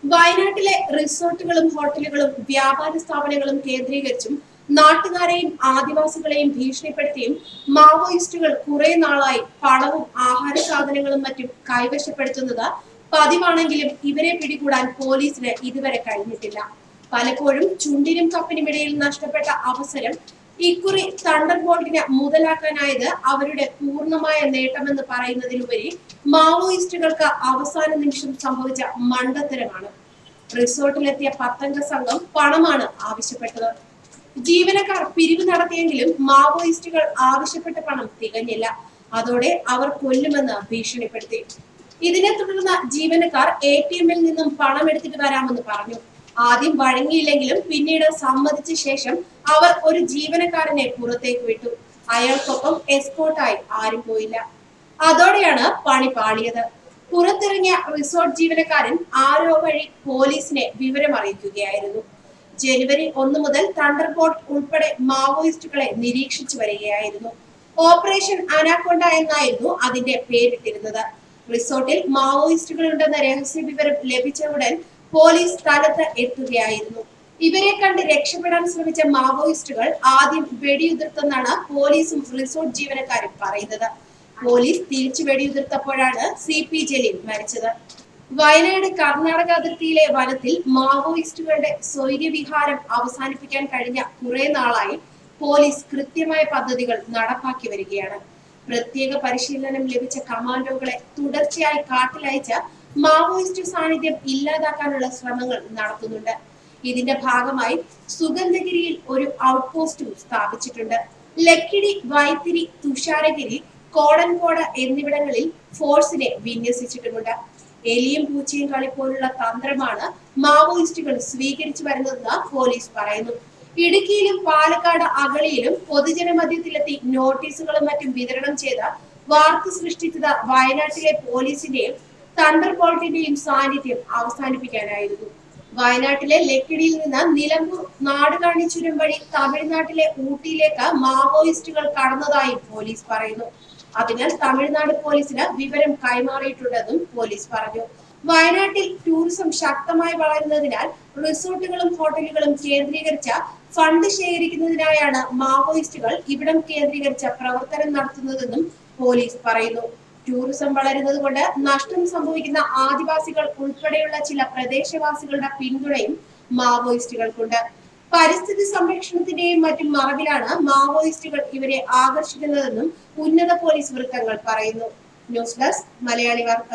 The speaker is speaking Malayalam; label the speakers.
Speaker 1: വയനാട്ടിലെ റിസോർട്ടുകളും ഹോട്ടലുകളും വ്യാപാര സ്ഥാപനങ്ങളും കേന്ദ്രീകരിച്ചും നാട്ടുകാരെയും ആദിവാസികളെയും ഭീഷണിപ്പെടുത്തിയും മാവോയിസ്റ്റുകൾ കുറെ നാളായി പണവും ആഹാര സാധനങ്ങളും മറ്റും കൈവശപ്പെടുത്തുന്നത് പതിവാണെങ്കിലും ഇവരെ പിടികൂടാൻ പോലീസിന് ഇതുവരെ കഴിഞ്ഞിട്ടില്ല. പലപ്പോഴും ചുണ്ടിനും കപ്പിനുമിടയിൽ നഷ്ടപ്പെട്ട അവസരം ഇക്കുറി തണ്ടർബോൾട്ടിന് മുതലാക്കാനായത് അവരുടെ പൂർണ്ണമായ നേട്ടമെന്ന് പറയുന്നതിലുപരി മാവോയിസ്റ്റുകൾക്ക് അവസാന നിമിഷം സംഭവിച്ച മണ്ടത്തരമാണ്. റിസോർട്ടിലെത്തിയ 10 സംഘം പണമാണ് ആവശ്യപ്പെട്ടത്. ജീവനക്കാർ പിരിവ് നടത്തിയെങ്കിലും മാവോയിസ്റ്റുകൾ ആവശ്യപ്പെട്ട പണം തികഞ്ഞില്ല. അതോടെ അവർ കൊല്ലുമെന്ന് ഭീഷണിപ്പെടുത്തി. ഇതിനെ തുടർന്ന് ജീവനക്കാർ ATM-ൽ നിന്നും പണം എടുത്തിട്ട് വരാമെന്ന് പറഞ്ഞു. ആദ്യം വഴങ്ങിയില്ലെങ്കിലും പിന്നീട് സമ്മതിച്ച ശേഷം അവർ ഒരു ജീവനക്കാരനെ പുറത്തേക്ക് വിട്ടു. അയാൾക്കൊപ്പം എസ്കോർട്ടായി ആരും പോയില്ല. അതോടെയാണ് പണി പാളിയത്. പുറത്തിറങ്ങിയ റിസോർട്ട് ജീവനക്കാരൻ ആരോ വഴി പോലീസിനെ വിവരം അറിയിക്കുകയായിരുന്നു. ജനുവരി 1 മുതൽ തണ്ടർബോൾട്ട് ഉൾപ്പെടെ മാവോയിസ്റ്റുകളെ നിരീക്ഷിച്ചു വരികയായിരുന്നു. ഓപ്പറേഷൻ അനാക്കൊണ്ട എന്നായിരുന്നു അതിന്റെ പേരിട്ടിരുന്നത്. റിസോർട്ടിൽ മാവോയിസ്റ്റുകളുണ്ടെന്ന രഹസ്യ വിവരം ലഭിച്ച ഉടൻ പോലീസ് സ്ഥലത്ത് എത്തുകയായിരുന്നു. ഇവരെ കണ്ട് രക്ഷപ്പെടാൻ ശ്രമിച്ച മാവോയിസ്റ്റുകൾ ആദ്യം വെടിയുതിർത്തെന്നാണ് പോലീസും റിസോർട്ട് ജീവനക്കാരും പറയുന്നത്. പോലീസ് തിരിച്ചു വെടിയുതിർത്തപ്പോഴാണ് CP ജലീൽ മരിച്ചത്. വയനാട് കർണാടക അതിർത്തിയിലെ വനത്തിൽ മാവോയിസ്റ്റുകളുടെ സ്വൈര്യവിഹാരം അവസാനിപ്പിക്കാൻ കഴിഞ്ഞ കുറെ നാളായി പോലീസ് കൃത്യമായ പദ്ധതികൾ നടപ്പാക്കി വരികയാണ്. പ്രത്യേക പരിശീലനം ലഭിച്ച കമാൻഡോകളെ തുടർച്ചയായി കാട്ടിലയച്ച മാവോയിസ്റ്റ് സാന്നിധ്യം ഇല്ലാതാക്കാനുള്ള ശ്രമങ്ങൾ നടത്തുന്നുണ്ട്. ഇതിന്റെ ഭാഗമായി സുഗന്ധഗിരിയിൽ ഒരു ഔട്ട് പോസ്റ്റും സ്ഥാപിച്ചിട്ടുണ്ട്. ലക്കിടി, വൈത്തിരി, തുഷാരഗിരി, കോടൻകോട് എന്നിവിടങ്ങളിൽ ഫോഴ്സിനെ വിന്യസിച്ചിട്ടുമുണ്ട്. എലിയും പൂച്ചയും കളി പോലുള്ള തന്ത്രമാണ് മാവോയിസ്റ്റുകൾ സ്വീകരിച്ചു വരുന്നതെന്ന് പോലീസ് പറയുന്നു. ഇടുക്കിയിലും പാലക്കാട് അഗളിയിലും പൊതുജന മധ്യത്തിലെത്തി നോട്ടീസുകളും മറ്റും വിതരണം ചെയ്ത് വാർത്ത സൃഷ്ടിച്ചത് വയനാട്ടിലെ പോലീസിന്റെയും തണ്ടർബോൾട്ടിന്റെയും സാന്നിധ്യം അവസാനിപ്പിക്കാനായിരുന്നു. വയനാട്ടിലെ ലക്കിടിയിൽ നിന്ന് നിലമ്പൂർ നാടുകാണി ചുരം വഴി തമിഴ്നാട്ടിലെ ഊട്ടിയിലേക്ക് മാവോയിസ്റ്റുകൾ കടന്നതായി പോലീസ് പറയുന്നു. അതിനാൽ തമിഴ്നാട് പോലീസിന് വിവരം കൈമാറിയിട്ടുണ്ടെന്നും പോലീസ് പറഞ്ഞു. വയനാട്ടിൽ ടൂറിസം ശക്തമായി വളരുന്നതിനാൽ റിസോർട്ടുകളും ഹോട്ടലുകളും കേന്ദ്രീകരിച്ച ഫണ്ട് ശേഖരിക്കുന്നതിനായാണ് മാവോയിസ്റ്റുകൾ ഇവിടം കേന്ദ്രീകരിച്ച പ്രവർത്തനം നടത്തുന്നതെന്നും പോലീസ് പറയുന്നു. ടൂറിസം വളരുന്നത് കൊണ്ട് നഷ്ടം സംഭവിക്കുന്ന ആദിവാസികൾ ഉൾപ്പെടെയുള്ള ചില പ്രദേശവാസികളുടെ പിന്തുണയും മാവോയിസ്റ്റുകൾക്കുണ്ട്. പരിസ്ഥിതി സംരക്ഷണത്തിന്റെയും മറ്റും മറവിലാണ് മാവോയിസ്റ്റുകൾ ഇവരെ ആകർഷിക്കുന്നതെന്നും ഉന്നത പോലീസ് വൃത്തങ്ങൾ പറയുന്നു. ന്യൂസ് ഡെസ്ക് മലയാളി വാർത്ത.